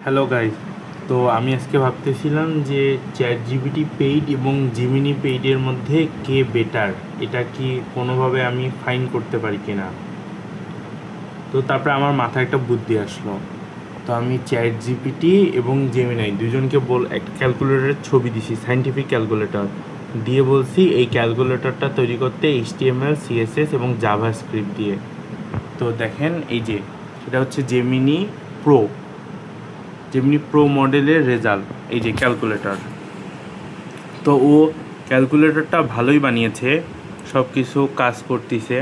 Hello guys, তো আমি আজকে ভাবতেছিলাম যে চ্যাট জিপিটি পেইড এবং জিমিনি পেইডের মধ্যে কে বেটার, এটা কি কোনোভাবে আমি ফাইন করতে পারি কিনা। তো তারপরে আমার মাথায় একটা বুদ্ধি আসলো। তো আমি চ্যাট জিপিটি এবং জেমিনাই দুজনকে একটা ক্যালকুলেটরের ছবি দিছি, সাইন্টিফিক ক্যালকুলেটর দিয়ে বলছি এই ক্যালকুলেটরটা তৈরি করতে HTML CSS এবং জাভাস্ক্রিপ্ট দিয়ে। তো দেখেন এই যে এটা হচ্ছে জেমিনি প্রো মডেলের রেজাল্ট, এই যে ক্যালকুলেটর। তো ও ক্যালকুলেটরটা ভালোই বানিয়েছে, সব কিছু কাজ করতেছে,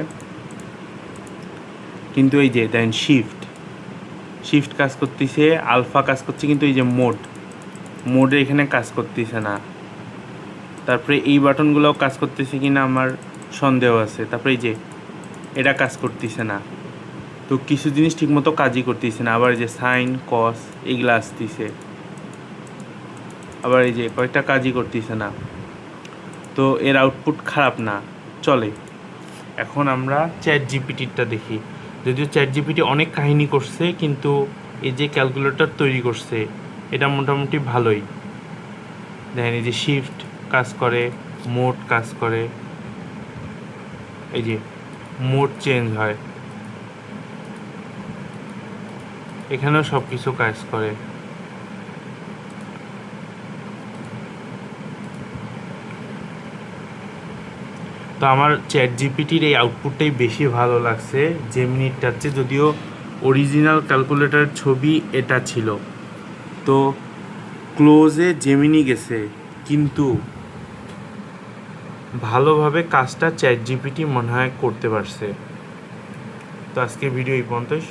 কিন্তু এই যে দেন শিফট কাজ করতেছে, আলফা কাজ করছে, কিন্তু এই যে মোডে এখানে কাজ করতেছে না। তারপরে এই বাটনগুলোও কাজ করতেছে কিনা আমার সন্দেহ আছে। তারপরে এই যে এটা কাজ করতেছে না। তো কিছু জিনিস ঠিকমতো কাজই করতেছে না। আবার এই যে সাইন কস এইগুলো আসতেছে, আবার এই যে কয়েকটা কাজই করতেছে না। তো এর আউটপুট খারাপ না, চলে। এখন আমরা চ্যাট জিপিটিটা দেখি। যদিও চ্যাট জিপিটি অনেক কাহিনী করছে, কিন্তু এই যে ক্যালকুলেটর তৈরি করছে এটা মোটামুটি ভালোই। দেখেন এই যে শিফট কাজ করে, মোড কাজ করে, এই যে মোড চেঞ্জ হয়, এখানেও সব কিছু কাজ করে। তো আমার চ্যাট জিপিটির এই আউটপুটটাই বেশি ভালো লাগছে জেমিনিটার চেয়ে। যদিও অরিজিনাল ক্যালকুলেটর ছবি এটা ছিল, তো ক্লোজে জেমিনি গেছে, কিন্তু ভালোভাবে কাজটা চ্যাট জিপিটি মনে হয় করতে পারছে। তো আজকের ভিডিও এই পর্যন্তই।